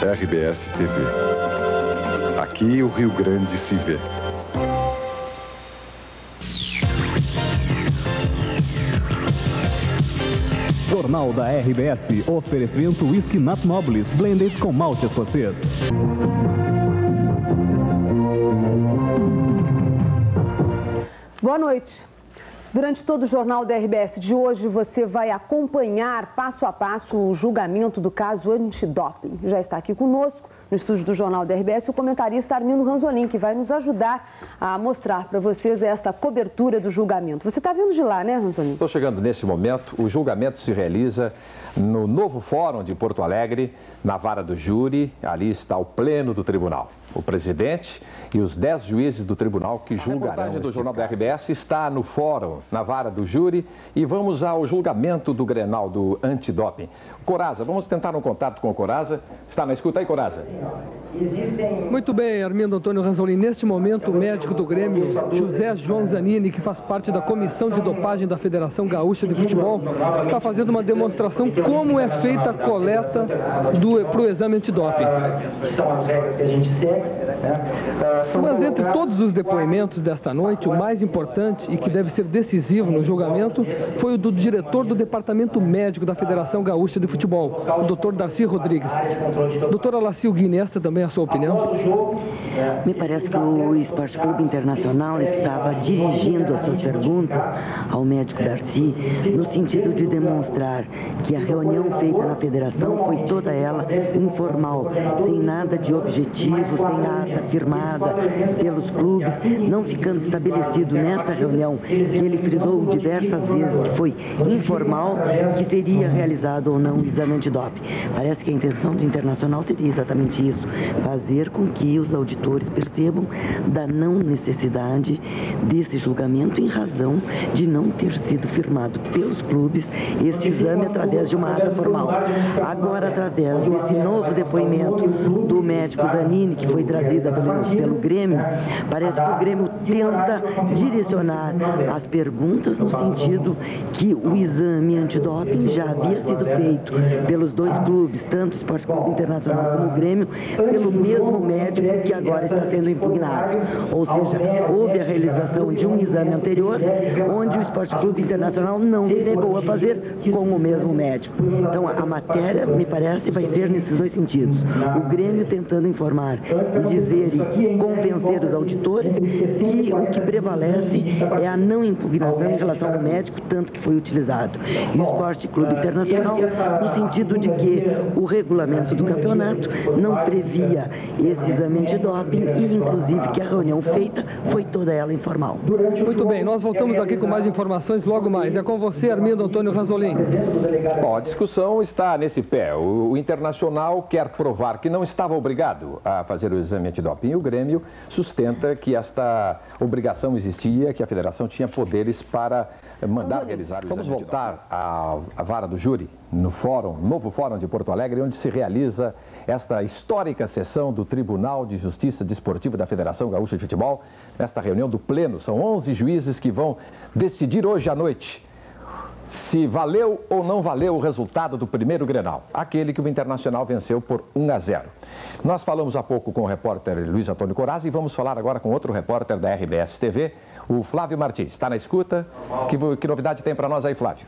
RBS TV. Aqui o Rio Grande se vê. Jornal da RBS, oferecimento Whisky Nat Nobles, blended com malte escocês. Boa noite. Durante todo o Jornal da RBS de hoje, você vai acompanhar passo a passo o julgamento do caso antidoping. Já está aqui conosco, no estúdio do Jornal da RBS, o comentarista Armindo Ranzolin, que vai nos ajudar a mostrar para vocês esta cobertura do julgamento. Você está vindo de lá, né, Ranzolin? Estou chegando nesse momento. O julgamento se realiza no novo Fórum de Porto Alegre, na vara do júri. Ali está o pleno do tribunal. O presidente e os 10 juízes do tribunal que julgarão. A reportagem do Jornal da RBS está no fórum, na vara do júri, e vamos ao julgamento do Grenal do antidoping. Coraza, vamos tentar um contato com o Coraza. Está na escuta aí, Coraza? Muito bem, Armindo Antônio Ranzolin. Neste momento, o médico do Grêmio, José João Zanini, que faz parte da comissão de dopagem da Federação Gaúcha de Futebol, está fazendo uma demonstração como é feita a coleta para o exame antidoping. São as regras que a gente segue. Mas entre todos os depoimentos desta noite, o mais importante e que deve ser decisivo no julgamento foi o do diretor do Departamento Médico da Federação Gaúcha de Futebol, o Dr. Darcy Rodrigues. Doutora Lacio Guine, essa também é a sua opinião? Me parece que o Esporte Clube Internacional estava dirigindo as suas perguntas ao médico Darcy no sentido de demonstrar que a reunião feita na federação foi toda ela informal, sem nada de objetivo, sem ata firmada pelos clubes, não ficando estabelecido nessa reunião, que ele frisou diversas vezes que foi informal, que seria realizado ou não o exame antidoping. Parece que a intenção do Internacional seria exatamente isso, fazer com que os auditores percebam da não necessidade desse julgamento em razão de não ter sido firmado pelos clubes esse exame através de uma ata formal. Agora, através desse novo depoimento do médico Zanini, que foi trazida pelo Grêmio, parece que o Grêmio tenta direcionar as perguntas no sentido que o exame antidoping já havia sido feito pelos dois clubes, tanto o Esporte Clube Internacional como o Grêmio, pelo mesmo médico que agora está sendo impugnado. Ou seja, houve a realização de um exame anterior, onde o Esporte Clube Internacional não se negou a fazer com o mesmo médico. Então, a matéria, me parece, vai ser nesses dois sentidos. O Grêmio tentando informar e dizer e convencer os auditores que o que prevalece é a não impugnação em relação ao médico, tanto que foi utilizado. E o Esporte Clube Internacional, no sentido de que o regulamento do campeonato não previa esse exame antidoping e, inclusive, que a reunião feita foi toda ela informal. Muito bem, nós voltamos aqui com mais informações logo mais. É com você, Armindo Antônio Ranzolin. Bom, a discussão está nesse pé. O Internacional quer provar que não estava obrigado a fazer o exame antidoping e o Grêmio sustenta que esta obrigação existia, que a federação tinha poderes para mandar realizar o exame. Vamos voltar à vara do júri, no fórum, novo Fórum de Porto Alegre, onde se realiza esta histórica sessão do Tribunal de Justiça Desportiva da Federação Gaúcha de Futebol. Nesta reunião do Pleno, são 11 juízes que vão decidir hoje à noite se valeu ou não valeu o resultado do primeiro Grenal, aquele que o Internacional venceu por 1-0. Nós falamos há pouco com o repórter Luiz Antônio Corazza e vamos falar agora com outro repórter da RBS TV, o Flávio Martins. Está na escuta? Que novidade tem para nós aí, Flávio?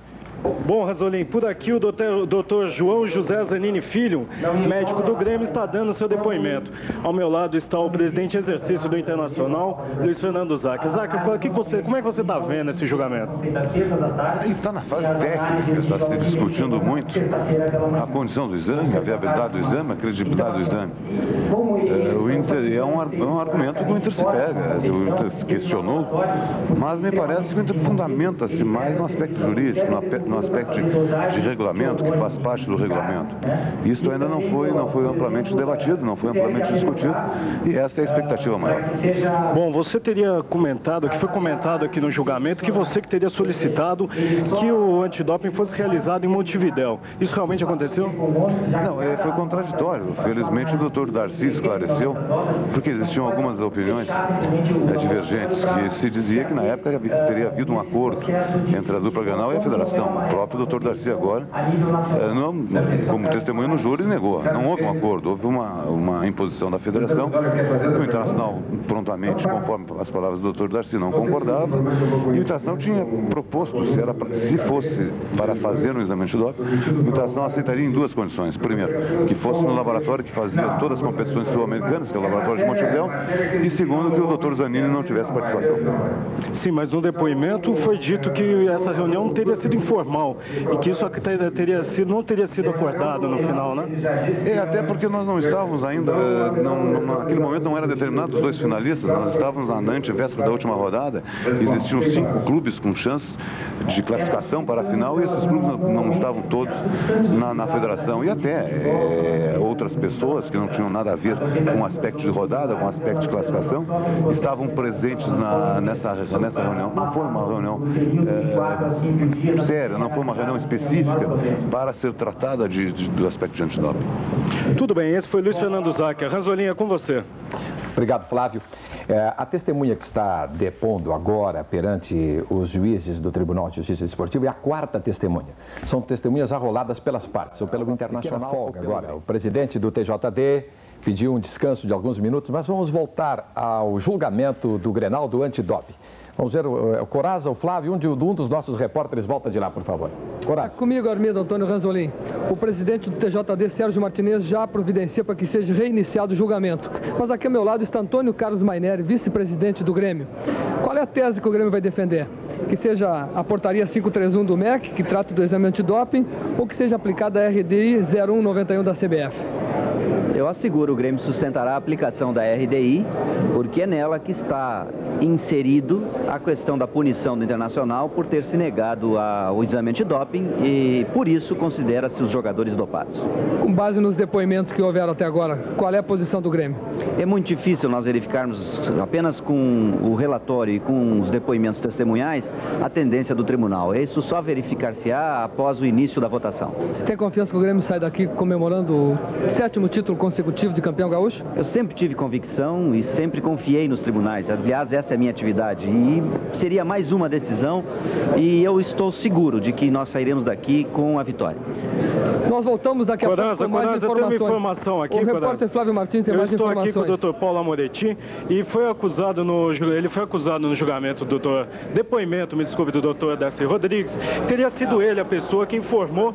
Bom, Ranzolin, por aqui o doutor João José Zanini Filho, médico do Grêmio, está dando seu depoimento. Ao meu lado está o presidente em exercício do Internacional, Luiz Fernando Zac. Zac, como é que você está vendo esse julgamento? Está na fase técnica, está se discutindo muito a condição do exame, a viabilidade do exame, a credibilidade do exame. O Inter é um argumento que o Inter se pega, o Inter se questionou, mas me parece que o Inter fundamenta-se mais no aspecto jurídico, no aspecto de regulamento, que faz parte do regulamento. Isso ainda não foi amplamente debatido, não foi amplamente discutido, e essa é a expectativa maior. Bom, você teria comentado, que foi comentado aqui no julgamento, que você que teria solicitado que o antidoping fosse realizado em Montevidéu. Isso realmente aconteceu? Não, foi contraditório. Felizmente o doutor Darcy esclareceu, porque existiam algumas opiniões divergentes, que se dizia que na época teria havido um acordo entre a dupla Grenal e a Federação. O próprio doutor Darcy agora, como testemunha no júri, negou. Não houve um acordo, houve uma imposição da federação. O Internacional prontamente, conforme as palavras do doutor Darcy, não concordava. E o Internacional tinha proposto, se fosse para fazer um exame antidoping, o Internacional aceitaria em duas condições. Primeiro, que fosse no laboratório que fazia todas as competições sul-americanas, que é o laboratório de Montevidéu, e segundo, que o doutor Zanini não tivesse participação. Sim, mas no depoimento foi dito que essa reunião teria sido informal e que isso não teria sido acordado no final, né? Até porque nós não estávamos ainda, naquele momento não era determinado os dois finalistas, nós estávamos na antevéspera da última rodada, existiam 5 clubes com chances de classificação para a final e esses clubes não estavam todos na federação e até outras pessoas que não tinham nada a ver com o aspecto de rodada, com o aspecto de classificação, estavam presentes nessa reunião. Não foi uma reunião séria, não foi uma reunião específica para ser tratada do aspecto de antidoping. Tudo bem, esse foi Luiz Fernando Zacher. Ranzolin, é com você. Obrigado, Flávio. A testemunha que está depondo agora perante os juízes do Tribunal de Justiça Desportiva é a 4ª testemunha. São testemunhas arroladas pelas partes, ou pelo Internacional. Folga agora. O presidente do TJD pediu um descanso de alguns minutos, mas vamos voltar ao julgamento do Grenal do antidoping. Vamos ver, o Coraza, o Flávio, um dos nossos repórteres, volta de lá, por favor. Coraza. Comigo, Armindo Antônio Ranzolin. O presidente do TJD, Sérgio Martinez, já providencia para que seja reiniciado o julgamento. Mas aqui ao meu lado está Antônio Carlos Maineri, vice-presidente do Grêmio. Qual é a tese que o Grêmio vai defender? Que seja a portaria 531 do MEC, que trata do exame antidoping, ou que seja aplicada a RDI 0191 da CBF? Eu asseguro, o Grêmio sustentará a aplicação da RDI, porque é nela que está inserido a questão da punição do Internacional por ter se negado ao exame antidoping e, por isso, considera-se os jogadores dopados. Com base nos depoimentos que houveram até agora, qual é a posição do Grêmio? É muito difícil nós verificarmos apenas com o relatório e com os depoimentos testemunhais a tendência do tribunal. Isso só verificar-se-á após o início da votação. Você tem confiança que o Grêmio sai daqui comemorando o 7º título consecutivo de campeão gaúcho? Eu sempre tive convicção e sempre confiei nos tribunais. Aliás, essa é a minha atividade. E seria mais uma decisão e eu estou seguro de que nós sairemos daqui com a vitória. Nós voltamos daqui a pouco com mais informações. Tem uma informação aqui, o repórter Flávio Martins tem mais informações. Eu estou aqui com o Dr. Paulo Amoretti e ele foi acusado no julgamento do depoimento, do Dr. Darcy Rodrigues, teria sido ele a pessoa que informou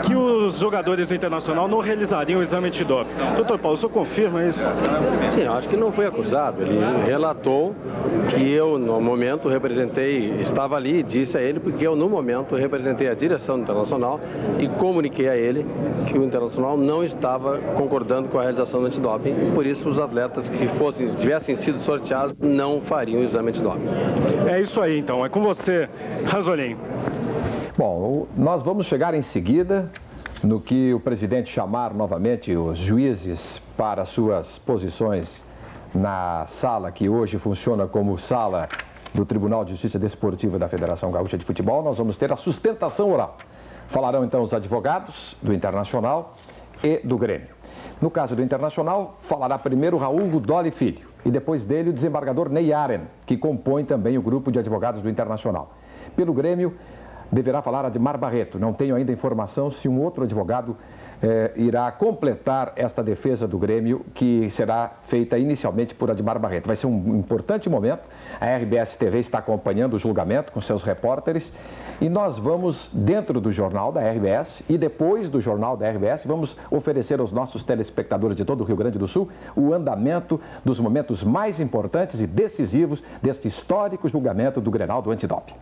que os jogadores do Internacional não realizariam o exame antidoping. Dr. Paulo, o senhor confirma isso? Sim, eu acho que não foi acusado. Ele relatou que eu, no momento, estava ali e disse a ele, porque eu, no momento, representei a direção do Internacional e comuniquei a ele que o Internacional não estava concordando com a realização do antidoping e, por isso, os atletas que tivessem sido sorteados não fariam o exame antidoping. É isso aí, então. É com você, Ranzolin. Bom, nós vamos chegar em seguida no que o presidente chamar novamente os juízes para suas posições na sala que hoje funciona como sala do Tribunal de Justiça Desportiva da Federação Gaúcha de Futebol. Nós vamos ter a sustentação oral. Falarão então os advogados do Internacional e do Grêmio. No caso do Internacional, falará primeiro Raul Gudoli Filho e depois dele o desembargador Ney Aren, que compõe também o grupo de advogados do Internacional. Pelo Grêmio, deverá falar Admar Barreto. Não tenho ainda informação se um outro advogado irá completar esta defesa do Grêmio, que será feita inicialmente por Admar Barreto. Vai ser um importante momento. A RBS TV está acompanhando o julgamento com seus repórteres e nós vamos, dentro do jornal da RBS e depois do jornal da RBS, vamos oferecer aos nossos telespectadores de todo o Rio Grande do Sul o andamento dos momentos mais importantes e decisivos deste histórico julgamento do Grenal do antidoping.